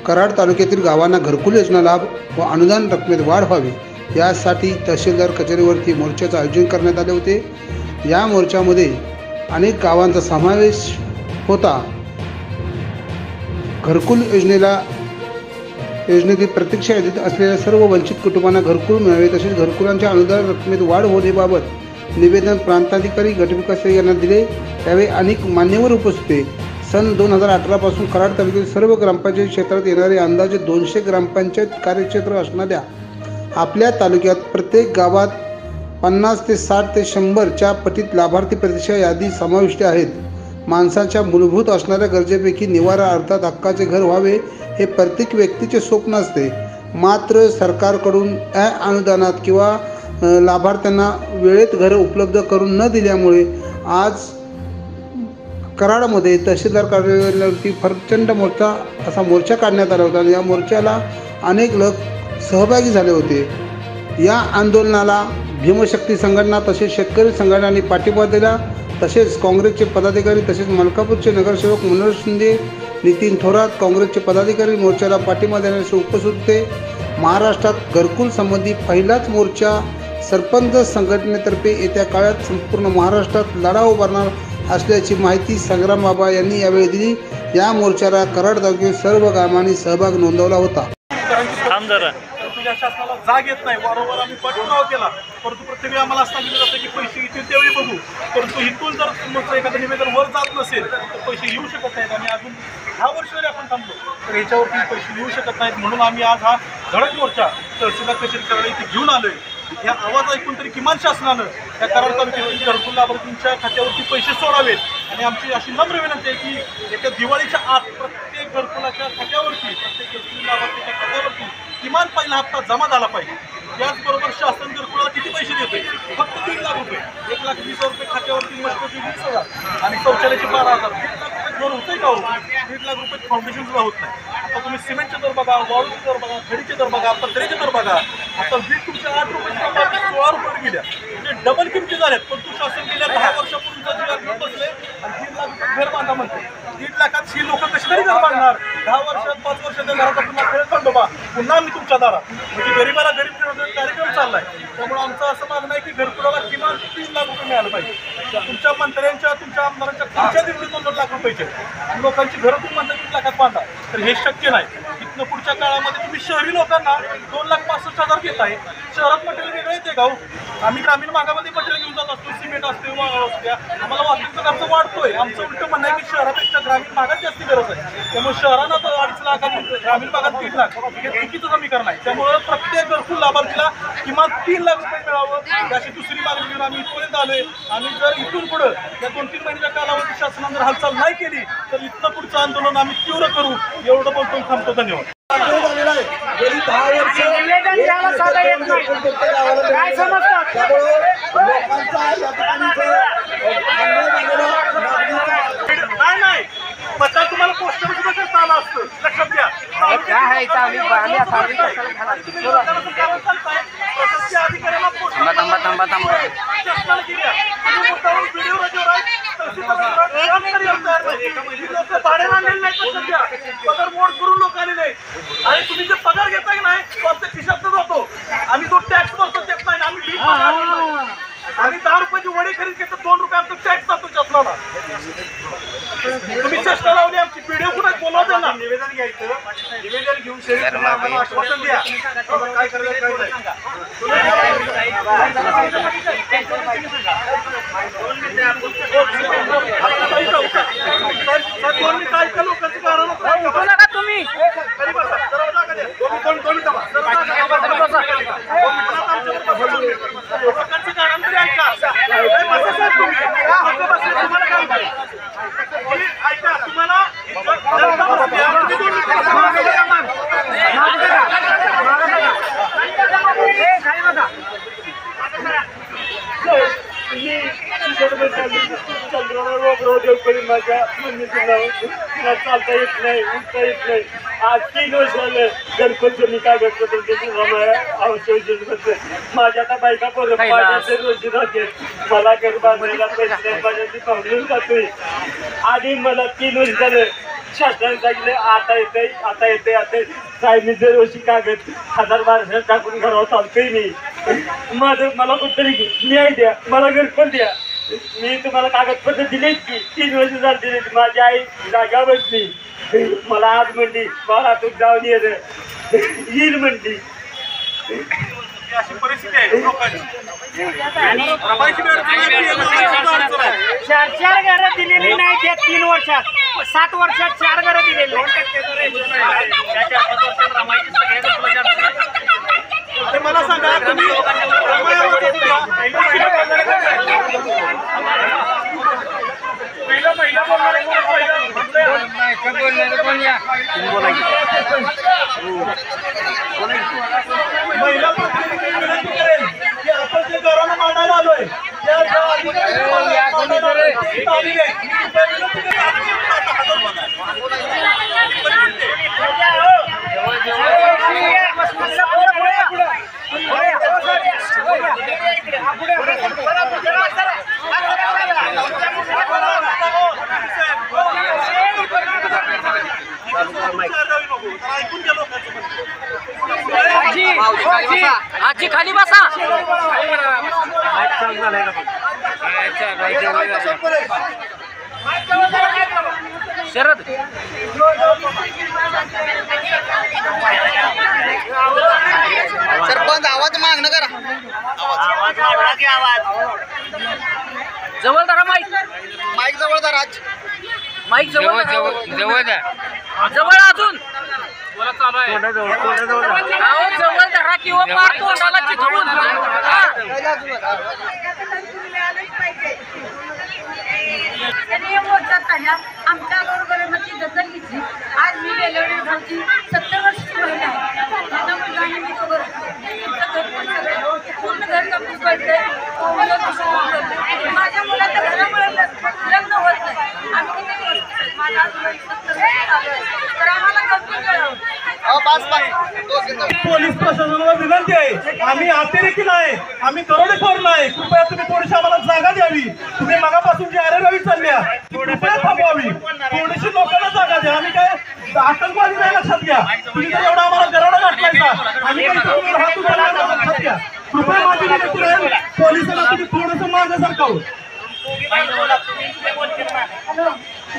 कराड तालुक्यातील गावांना घरकुल योजना लाभ व अनुदान रकमेत वाढ व्हावी यासाठी तहसीलदार कचेरीवरती मोर्चाचे आयोजन करण्यात आले होते। या मोर्चामध्ये अनेक गावांचा समावेश होता। घरकुल योजनेतील प्रतीक्षा यादीत असलेल्या सर्व वंचित कुटुंबांना घरकुल मिळावे तसेच घरकुलांच्या अनुदान रकमेत वाढ होण्याबाबत निवेदन प्रांताधिकारी गटविकास यांना दिले। त्यावेळी अनेक मान्यवर उपस्थित होते। सन 2018 पासून कराड तालुक्यातील सर्व ग्रामपंचायत क्षेत्रात येणारे अंदाजे 200 ग्रामपंचायत कार्यक्षेत्र असणाऱ्या आपल्या तालुक्यात प्रत्येक गावात 50 ते 60 ते 100 च्या पटीत लाभार्थी प्रतीक्षा यादी समाविष्ट आहेत। माणसाच्या मूलभूत असणाऱ्या गरजेपैकी निवारा अर्थात हक्काचे घर व्हावे हे प्रत्येक व्यक्तीचे स्वप्न असते। मात्र सरकारकडून अनुदानात किंवा लाभार्थ्यांना वेळेत घर उपलब्ध करून न दिल्यामुळे आज कराडमध्ये तहसीलदार कार्यालयावरती प्रचंड मोठा असा मोर्चा काढण्यात आला होता। या मोर्चाला अनेक लोक सहभागी झाले होते। या आंदोलनाला भीमशक्ती संघटना तसेच शेतकरी संघटनांनी पाठिंबा दिला। तसेच काँग्रेसचे पदाधिकारी तसेच मलकापूरचे नगरसेवक मनोहर शिंदे, नितीन थोरात काँग्रेसचे पदाधिकारी मोर्चाला पाठिंबा देण्यासाठी उपस्थित होते। महाराष्ट्रात घरकुल संबंधी पहिलाच मोर्चा सरपंच संघटनेतर्फे येत्या काळात संपूर्ण महाराष्ट्रात लढा उभारणार असल्याची माहिती संग्राम बाबा यांनी यावेळी दिली। या मोर्चाला कराड तालुक्यातील सर्व गावांनी सहभाग नोंदवला होता। शासनाला जाग येत नाही। वारंवार आम्ही पाठपुरावा केला, परंतु प्रत्येक वेळी आम्हाला सांगितलं जातं की पैसे येतील त्यावेळी बघू, परंतु इथून जर एखादं निवेदन वर जात नसेल तर पैसे येऊ शकत नाहीत। आणि अजून 10 वर्ष जरी आपण थांबलो तर ह्याच्यावरती पैसे येऊ शकत नाहीत। म्हणून आम्ही आज हा धडक मोर्चा तहसीलदार कचेरी कराड इथे घेऊन आलोय। या आवाज ऐकून तरी किमान शासनानं या कराड तालुक्यातील घरकुल लाभार्थींच्या खात्यावरती पैसे सोडावेत। आणि आमची अशी नम्र विनंती आहे की येत्या दिवाळीच्या आत प्रत्येक घरकुलाच्या खात्यावरती प्रत्येक घरकुल लाभार्थीच्या खात्यावरती किमान पहिला हप्ता जमा झाला पाहिजे। याचबरोबर शासन घरकुलाला किती पैसे देते? फक्त 3 लाख रुपये, 1,20,000 रुपये खात्यावरती मस्टची 20,000 आणि शौचालयाचे 12,000। 1,00,000 रुपये घर होतंय का हो? 1,00,000 रुपये फाउंडेशन सुद्धा होत नाही। आता तुम्ही सिमेंटचे दर बघा, वाळूचे दर बघा, खडीचे दर बघा, पत्र्याचे दर बघा। आता वीट तुमच्या 8 रुपये 16 रुपये गेल्या, म्हणजे डबल किमती झाल्यात। पण तू शासन गेल्या 10 वर्षापूर्वीचा जी घेऊन बसले आणि 3 लाख रुपये घर बांधा म्हणते। 3 लाखात ही लोक कशी तरी घर बांधणार? 10 वर्षात 5 वर्षाच्या घराचा पुन्हा खेळ खंडोबा, पुन्हा मी तुमच्या दारात, म्हणजे गरीबाला गरीब कार्यक्रम चाललाय। त्यामुळे आमचं असं मागणं आहे की घरकुलाला किमान 3 लाख रुपये मिळालं पाहिजे। तुमच्या मंत्र्यांच्या तुमच्या आमदारांच्या पुढच्या 1.5 लाख रुपयाचे आणि लोकांची घरं तुम्ही म्हणता 3 लाखात बांधा, तर हे शक्य नाही। इथनं पुढच्या काळामध्ये तुम्ही शहरी लोकांना 2,65,000 देत आहे। शहरात मटेरियल वेगळं येते का हो? आम्ही ग्रामीण भागामध्ये मटेरियल घेऊन जात असतो, सिमेंट असते, असत्या, आम्हाला वाहतूक खर्च वाढतोय। आमचं उलटं म्हणणं आहे की शहरापेक्षा ग्रामीण भागात जास्त गरज आहे। त्यामुळे शहरांना 2.5 लाख आणि ग्रामीण भागात 3 लाख हे चुकीचं समीकरण आहे। त्यामुळे प्रत्येक घरकुल लाभार्थीला किमान 3 लाख रुपये मिळावं याची दुसरी मागणी घेऊन आम्ही इथपर्यंत आलोय। आणि जर इथून पुढं या 2-3 महिन्याच्या कालावधीत शासनाने जर हालचाल नाही केली तर इथनं पुढचं आंदोलन आम्ही तीव्र करू। एवढं बोलतो थांबतो। धन्यवाद। गेली 10 वर्ष निवेदन द्यायला साधा येत नाही, काय समजतात नाही पत्ता तुम्हाला पोस्टर सुद्धा करता आला असतं, लक्षात घ्या। भाडे मांडलेले नाही सध्या, पगार मोड करून लोक आले नाही। आणि तुम्ही जे पगार घेताय नाही तो आमच्या खिशातच होतो। आम्ही जो टॅक्स भरतो त्यात नाही, आम्ही 10 रुपयाची वडी खरेदी घेतो, 2 रुपये आमचा टॅक्स जातो शासनाला। तुम्ही चेष्टा लावली आमची। व्हिडिओ कुठे बोलवते ना, निवेदन घ्यायचं, निवेदन घेऊन आश्वासन द्या काय करायचं काय नाही। काय लोकांचं कारण तुम्ही लोकांचं कारण तरी ऐका। ऐका तुम्हाला माझ्या तिला चालता येत नाही, उठता येत नाही. आज 3 वर्ष झालं घरकुलचं मी कागदपत्र औषध माझ्या आता बायका बोलत माझ्या रोजी राहते. मला घर बांधायला पैसे माझ्या पाहून जातोय. आणि मला 3 वर्ष झालं शासनाने सांगितलं आता येते साहेबनी दरवर्षी कागद 1000-1200 टाकून घरावर चालतोय मी. मला कुठतरी न्याय द्या, मला घरकुल द्या. मी तुम्हाला कागदपत्र दिलेच की 3 वर्ष झाले दिले. माझी आई जागा बसली. मला आज म्हणली मला तू जाऊन येईल म्हणली. अशी परिस्थिती आहे लोकांची. पैसे चार घरं दिलेली नाही त्या 3 वर्षात. 7 वर्षात 4 घरं दिलेली. ते मला सांगा तुम्ही महिला प्रतिनिधी विनंती करेल की आपण जे घराला मांडायला आलोय त्या ऐकून घ्या लोकांचं. आजी खाली बसा. शरद सरपंच आवाज मागणं करा. जवळ धरा माईक. माईक जवळ धरा. माईक जवळ जवळ अजून जवळ धरा किंवा पार तोंडाला चिकटून. आमच्या बरोबरची दखल घेतली. आज मी गेल्या वर्षी 70 वर्षाची महिला आहे. माझा मुलगा आणि मी सोबत पूर्ण घर कंप्लीट करतोय. माझ्या मुलाच्या घरामुळे लग्न होत नाही. आम्ही किती माझा तर आम्हाला कंप्लीट करावं. पोलीस प्रशासनाला विनंती आहे, आम्ही अतिरेकी नाही, आम्ही दरोडेखोर नाही. कृपया तुम्ही थोडीशी आम्हाला जागा द्यावी. तुम्ही मगापासून जी अरेरावी चालल्या कृपया थांबवावी. थोडीशी लोकांना जागा द्या. आम्ही काय आतंकवादी नाही, लक्षात घ्या. तुम्ही जर एवढा आम्हाला दरोडा घातलायचा आम्ही हात उचलला, लक्षात घ्या. कृपया माझी विनंती राहील पोलिसांना तुम्ही थोडंसं मागे सरकावं. हॅलो,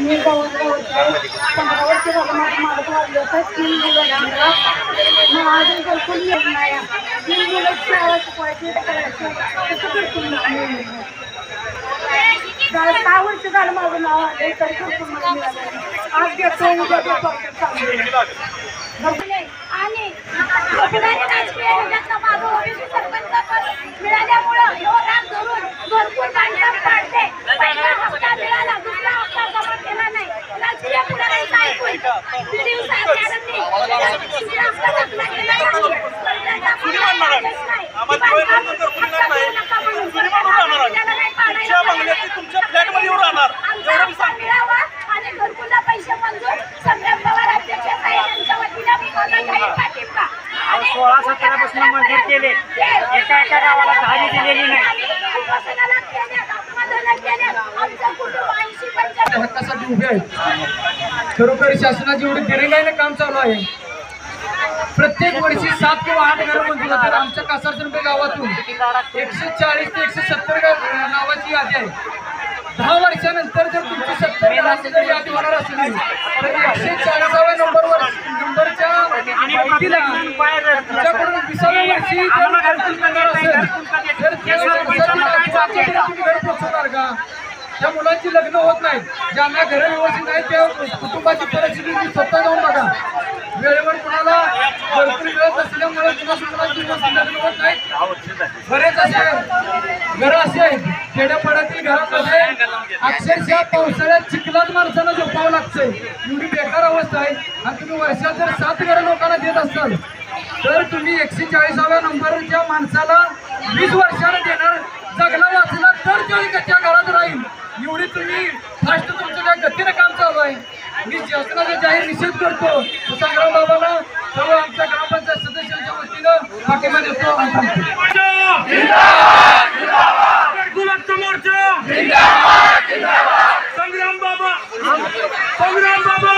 मी 15 वर्ष झालं माझं मालक वाढलं होतं. 3 मुलं मग अजून घरकुल येत नाही. 3 मुलं शाळा शिकवायची करायचं कसं घरकुल मिळालं. 6 वर्ष झालं माझं नाव आलं तरी घरकुल मला मिळालं. आज घेतो उद्या घेतो आणि माझं ओबीसी सरपंच मिळाल्यामुळं राग धरून घरकुल बांधकाम काढते. पहिला हप्ता मिळाला, दुसरा हप्ता जमा केला नाही. राजकीय पुढाऱ्यांचं ऐकून व्हिडिओ साहेबांनी दुसरा हप्ता दाखला केला नाही. तुमच्या फ्लॅटमध्ये येऊन राहणार आणि घरकुलला पैसे मंजूर संग्राम पवार अध्यक्ष साहेब यांच्या वतीने पाठिंबा. 16-17 पासून मंजूर केले. एका गावाला 10 दिलेली नाही. हक्कासाठी उभे आहेत. खरोखर शासनाची एवढी दिरंगाईनं काम चालू आहे. प्रत्येक वर्षी 7 किंवा 8 घरं मंजूर होतात. आमच्या कासारचंपे गावातून 140 ते 170 नावाची यादी आहे. 10 वर्षानंतर जर तुमची 70 घरांची जर यादी होणार असली तर 140व्या नंबरच्या माहितीला तुमच्याकडून 20व्या वर्षी घरकुल मिळणार असेल तर तुम्ही घर पोचवणार का? ज्या मुलांची लग्न होत नाहीत, ज्यांना घरं व्यवस्थित आहेत, त्या कुटुंबाची परिस्थिती स्वतः जाऊन बघा. वेळेवर कुणाला घरकुल मिळत असल्यामुळे कुणाची लग्न होत नाहीत. बरेच असे घरं असे आहेत खेड्यापाड्यातील घरामध्ये अक्षरशः पावसाळ्यात चिखलात माणसाला झोपावं लागतंय. एवढी बेकार अवस्था आहे. आणि तुम्ही वर्षात जर 7 घरं लोकांना देत असाल तर तुम्ही 140व्या नंबरच्या माणसाला 20 वर्षानं देणार. जगला वाचला तर तो कच्च्या घरात राहील. एवढी तुम्ही फास्ट तुमच्या आहे मी शासनाचा जाहीर निषेध करतो. संग्राम बाबाला सर्व आमच्या ग्रामपंचायत सदस्यांच्या वतीनं पाठिंबा देतो. संग्राम बाबा संग्राम बाबा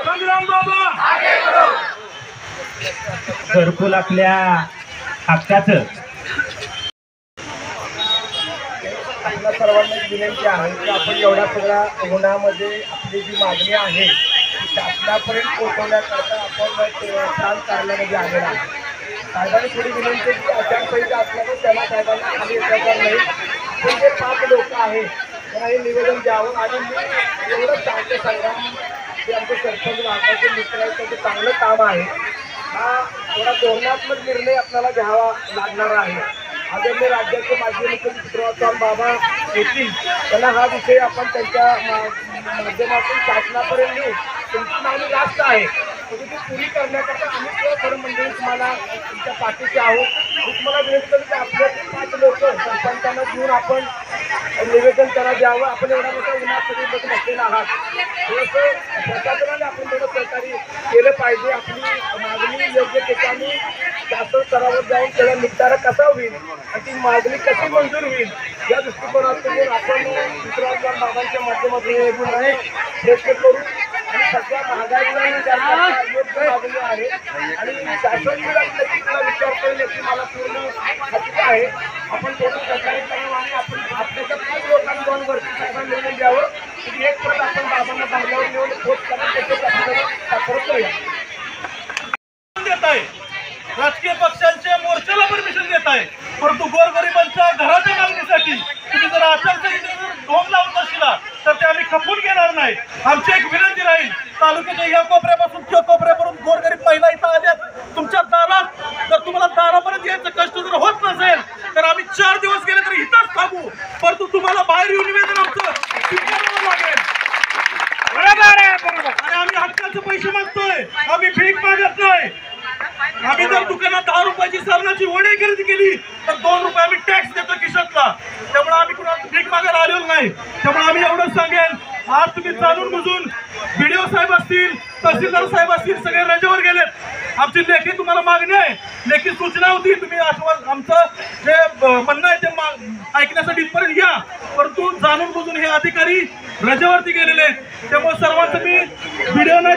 संग्राम बाबा. घरकुल आपल्या हक्काचं. आपल्या सर्वांना विनंती आहे की आपण एवढ्या सगळ्या गुन्ह्यामध्ये आपली जी मागणी आहे ती शासनापर्यंत पोहोचवण्याकरता आपण शांत कार्यालयामध्ये आलेला आहे. साहेबांनी थोडी विनंती की आचारसंहिता असल्यामुळे त्याला साहेबांना खाली येणार नाही. पण जे 5 लोक आहेत त्यांना हे निवेदन द्यावं. आणि मी एवढं चांगलं संग्राम जे आमचे सरपंच भागाचे मित्र आहेत त्याचं चांगलं काम आहे. हा थोडा धोरणात्मक निर्णय आपल्याला घ्यावा लागणार आहे. आदरणीय राज्याचे माजी मुख्यमंत्री श्रीराम बाबा येतील त्यांना हा विषय आपण त्यांच्या माध्यमातून शासनापर्यंत नेऊ. तुमची मागणी जास्त आहे म्हणजे ती पुरी करण्याकरता आम्ही किंवा खरं मंडळी तुम्हाला तुमच्या पाठीशी आहोत. मी तुम्हाला विनंती करतो की आपल्या 5 लोक सरपंचांना घेऊन आपण निवेदन त्यांना द्यावं. आपण एवढा मोठा उन्हात सगळी लोक बसलेला आहात. थोडंसं प्रशासनाने आपण थोडं सहकार्य केलं पाहिजे. आपली मागणी योग्य ठिकाणी शासन स्तरावर जाऊन त्याला निपटारा कसा होईल आणि ती मागणी कशी मंजूर होईल या दृष्टिकोनातून आपण विश्राम बाबांच्या माध्यमातून प्रयत्न करू. आणि सध्या महागाईला योग्य मागणी आहे आणि शासन विचार करेल याची मला पूर्ण खात्री आहे. आपण थोडं सहकार्य करावं आणि आपण आपल्याच्या 5 लोकांना वरती साहेबांना निवेदन द्यावं की एक परत आपण बाबांना बांधल्यावर नेऊन पोस्ट करूया. देत आहे राजकीय पक्षांच्या मोर्चाला परमिशन देत आहे. परंतु गोरगरिबांच्या घराच्या मागणीसाठी तुम्ही जर आचारसंहितेवर ढोंग लावत असला तर ते आम्ही खपून घेणार नाही. आमची एक विनंती राहील तालुक्याच्या या कोपऱ्यापासून त्या कोपऱ्यापर्यंत गोरगरीब महिला इथं आल्यात तुमच्या दारात. जर तुम्हाला दारापर्यंत यायचं कष्ट जर होत नसेल तर आम्ही 4 दिवस गेले तर इथंच थांबू. परंतु तुम्हाला बाहेर येऊन निवेदन आमचं स्वीकारावं लागेल. बरोबर आहे बरोबर. आणि आम्ही हक्काचे पैसे मागतोय. आम्ही भीक मागत नाही. आम्ही जर दुकानात 10 रुपयाची साबणाची वडी खरेदी केली तर 2 रुपये आम्ही टॅक्स देतो खिशातला. त्यामुळे आम्ही कुणाला भीक मागायला आलेलो नाही. त्यामुळे आम्ही एवढंच सांगेन आज तुम्ही जाणून बुजून BDO साहेब असतील तहसीलदार साहेब असतील सगळे रजेवर गेलेत. आमची लेखी तुम्हाला मागणी आहे. लेखी सूचना होती तुम्ही आमचं जे म्हणणं आहे ते ऐकण्यासाठी इथपर्यंत या. परंतु जाणून बुजून हे अधिकारी रजेवरती गेलेले आहेत. त्यामुळे सर्वांचं मी BDO नाही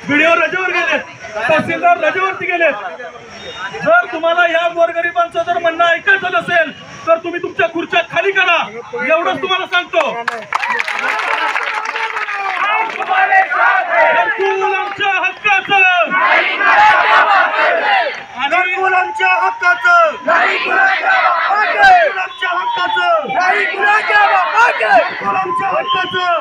BDO रजेवर गेलेत. तहसीलदार रजेवरती गेलेत. जर तुम्हाला या गोरगरिबांचं जर म्हणणं ऐकायचं नसेल तर तुम्ही तुमच्या खुर्च्या खाली करा. एवढंच तुम्हाला सांगतो. घरकुल आमच्या हक्काचं आणि मुलांच्या हक्काचं मुलांच्या हक्काचं